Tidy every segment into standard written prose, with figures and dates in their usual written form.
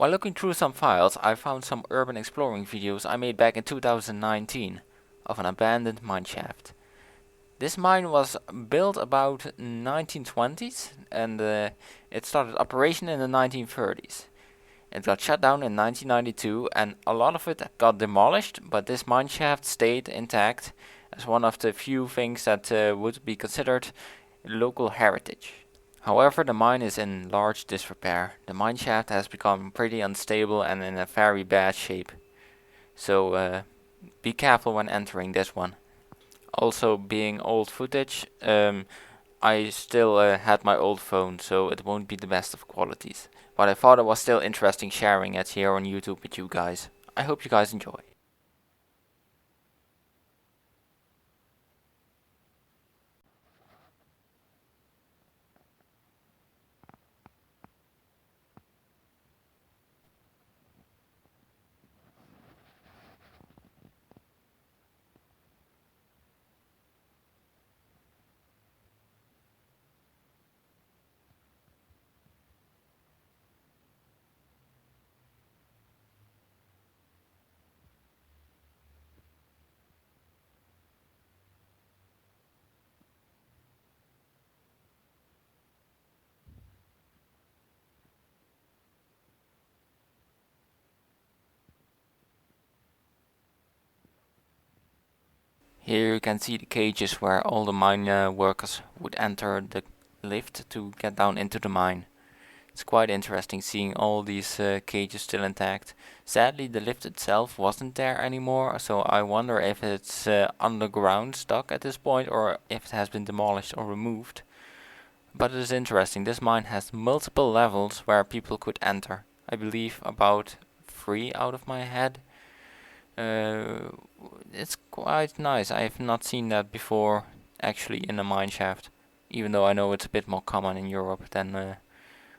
While looking through some files, I found some urban exploring videos I made back in 2019 of an abandoned mineshaft. This mine was built about 1920s and it started operation in the 1930s. It got shut down in 1992 and a lot of it got demolished, but this mineshaft stayed intact as one of the few things that would be considered local heritage. However, the mine is in large disrepair. The mineshaft has become pretty unstable and in a very bad shape. So be careful when entering this one. Also, being old footage, I still had my old phone, so it won't be the best of qualities. But I thought it was still interesting sharing it here on YouTube with you guys. I hope you guys enjoy. Here you can see the cages where all the mine workers would enter the lift to get down into the mine. It's quite interesting seeing all these cages still intact. Sadly, the lift itself wasn't there anymore, so I wonder if it's underground stuck at this point or if it has been demolished or removed. But it is interesting, this mine has multiple levels where people could enter. I believe about 3 out of my head. Uh, it's quite nice. I have not seen that before actually in a mine shaft, even though I know it's a bit more common in Europe than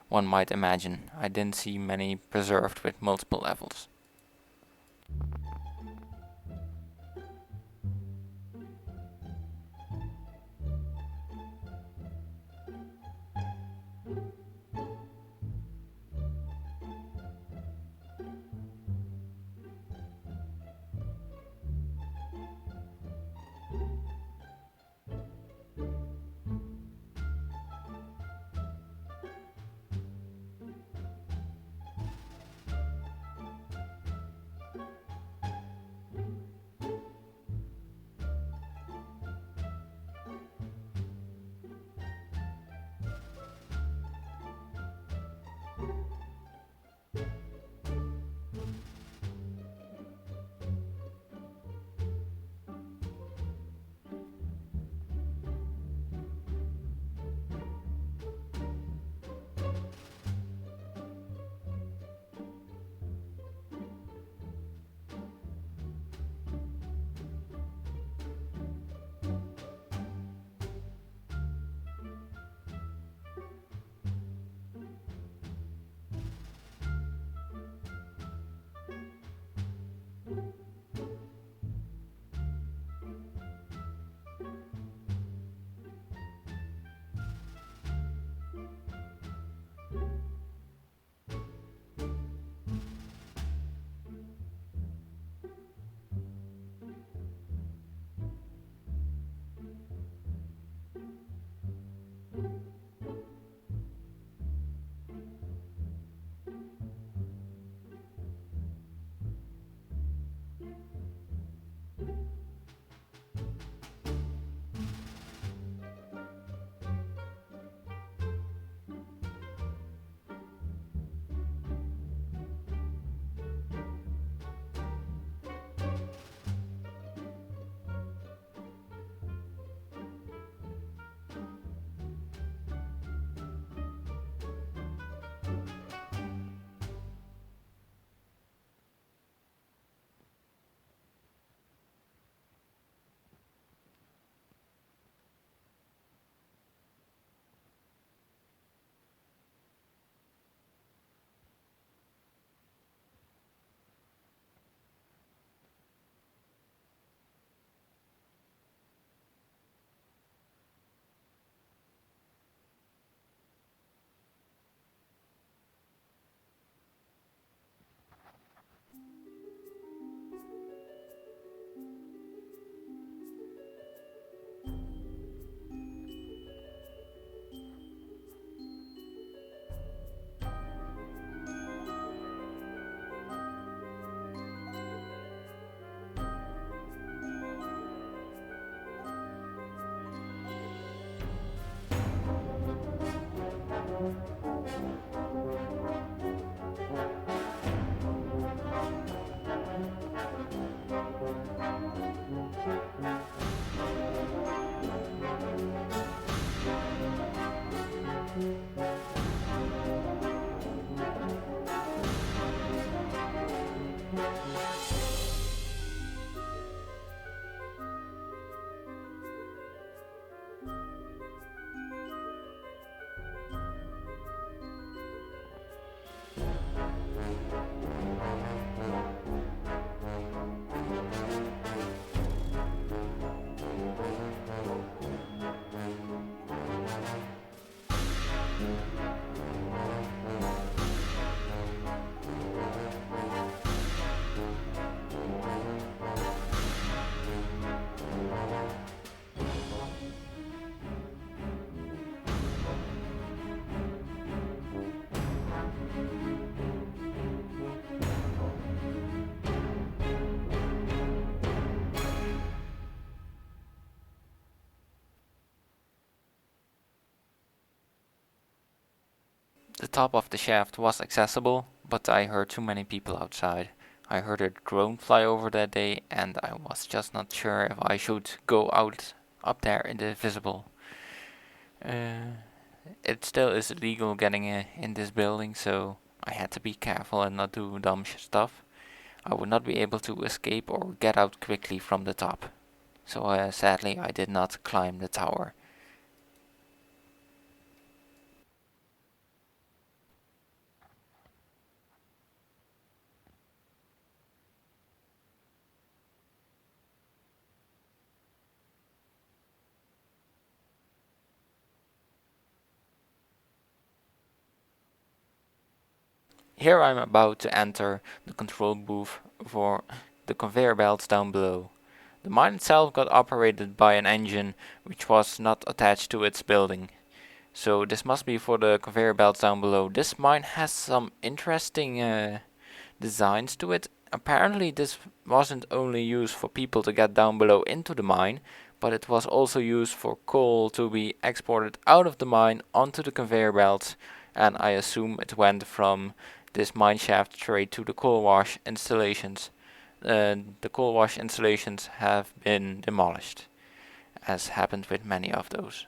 one might imagine. I didn't see many preserved with multiple levels. top of the shaft was accessible, but I heard too many people outside. I heard a drone fly over that day, and I was just not sure if I should go out up there in the visible. Uh, it still is illegal getting in this building, so I had to be careful and not do dumb stuff. I would not be able to escape or get out quickly from the top. So sadly I did not climb the tower. Here I'm about to enter the control booth for the conveyor belts down below. The mine itself got operated by an engine which was not attached to its building. So this must be for the conveyor belts down below. This mine has some interesting designs to it. Apparently this wasn't only used for people to get down below into the mine, but it was also used for coal to be exported out of the mine onto the conveyor belts, and I assume it went from this mine shaft straight to the coal wash installations. The coal wash installations have been demolished, as happened with many of those.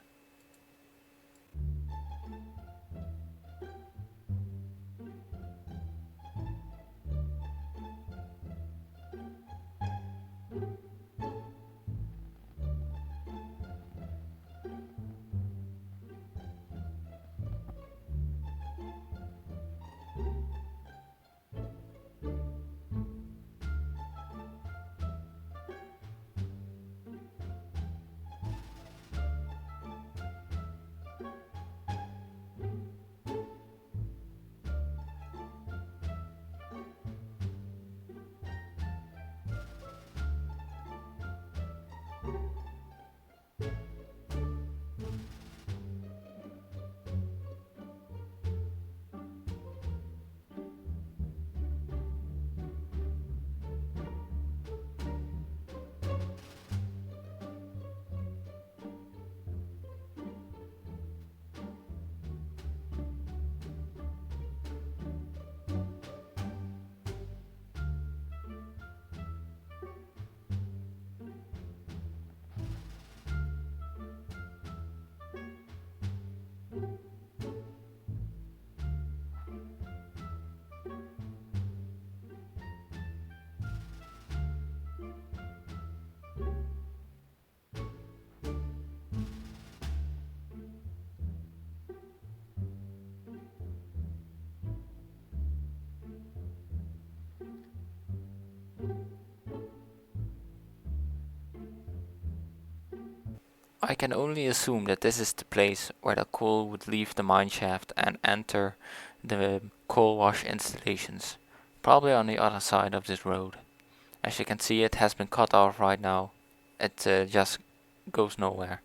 I can only assume that this is the place where the coal would leave the mine shaft and enter the coal wash installations, probably on the other side of this road. As you can see, it has been cut off right now. It just goes nowhere.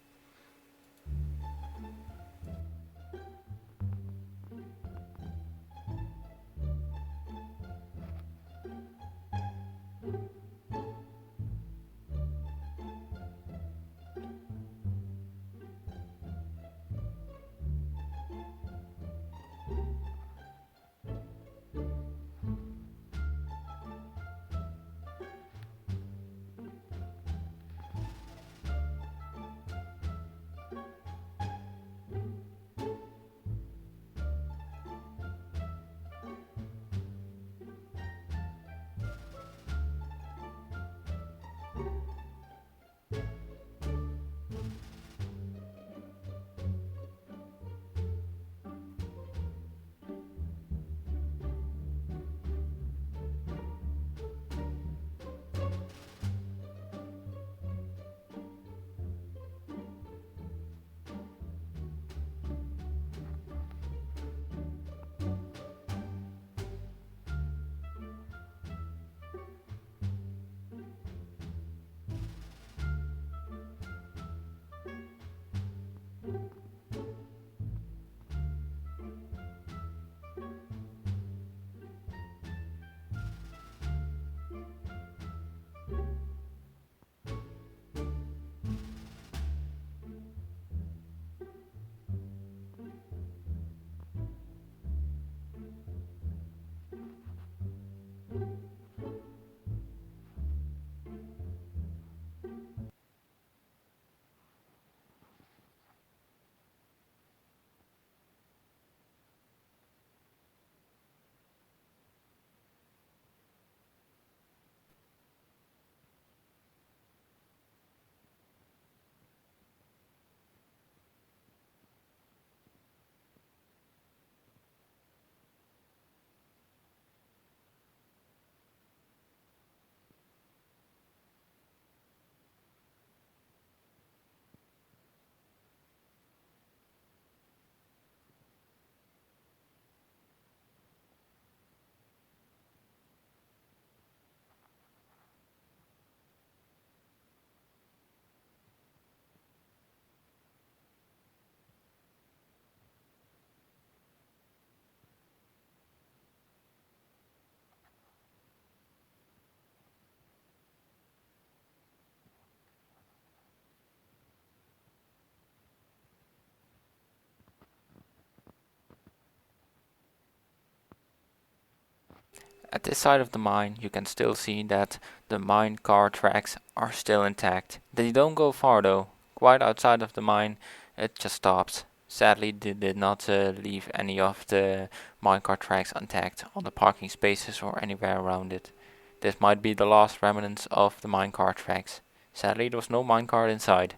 At this side of the mine you can still see that the mine car tracks are still intact. They don't go far though, quite outside of the mine it just stops. Sadly they did not leave any of the minecart tracks intact on the parking spaces or anywhere around it. This might be the last remnants of the minecart tracks. Sadly there was no minecart inside.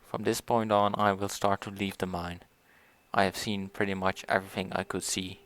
From this point on I will start to leave the mine. I have seen pretty much everything I could see.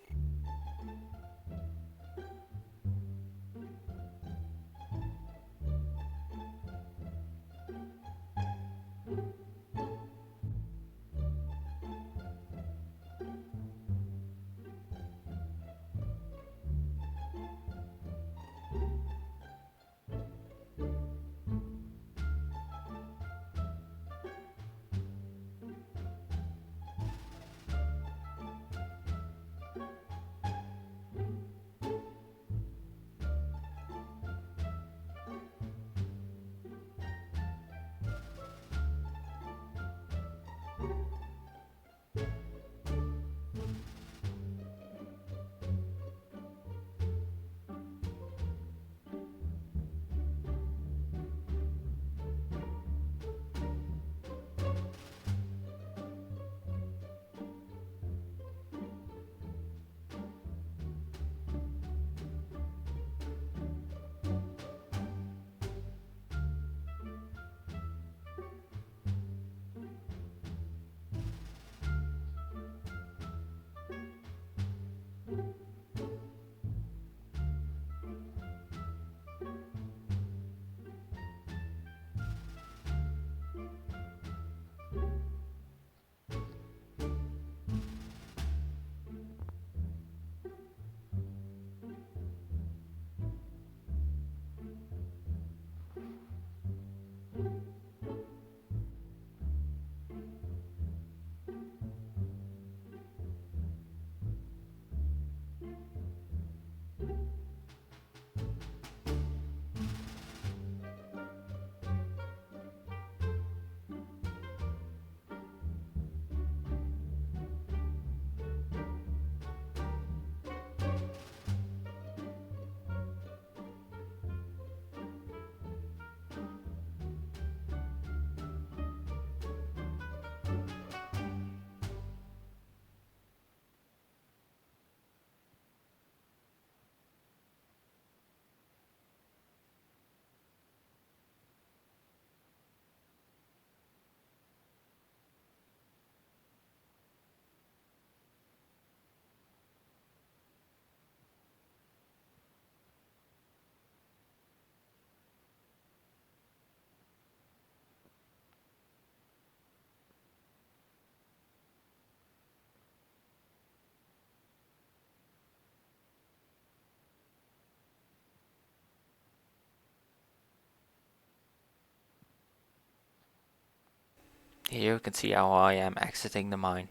Here you can see how I am exiting the mine.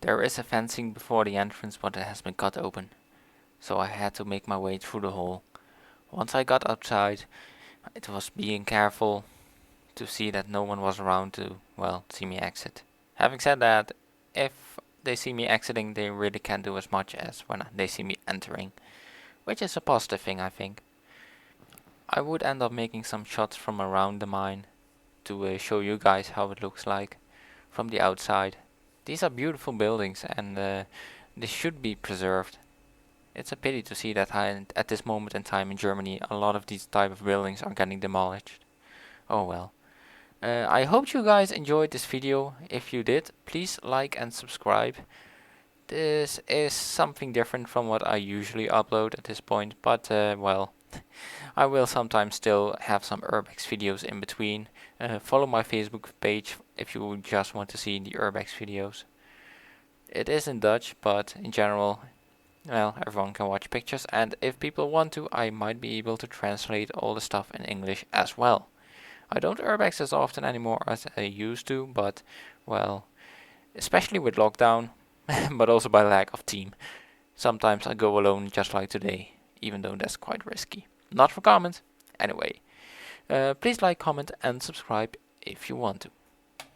There is a fencing before the entrance but it has been cut open, so I had to make my way through the hole. Once I got outside, it was being careful to see that no one was around to, well, see me exit. Having said that, if they see me exiting, they really can't do as much as when they see me entering, which is a positive thing, I think. I would end up making some shots from around the mine to show you guys how it looks like from the outside. These are beautiful buildings and they should be preserved. It's a pity to see that at this moment in time in Germany a lot of these type of buildings are getting demolished. Oh well. I hope you guys enjoyed this video. If you did, please like and subscribe. This is something different from what I usually upload at this point, but well, I will sometimes still have some Urbex videos in between. Follow my Facebook page if you just want to see the Urbex videos. It is in Dutch, but in general, well, everyone can watch pictures, and if people want to, I might be able to translate all the stuff in English as well. I don't Urbex as often anymore as I used to, but, well, especially with lockdown, but also by lack of team. Sometimes I go alone just like today, even though that's quite risky. Not for comment. Anyway, please like, comment and subscribe if you want to.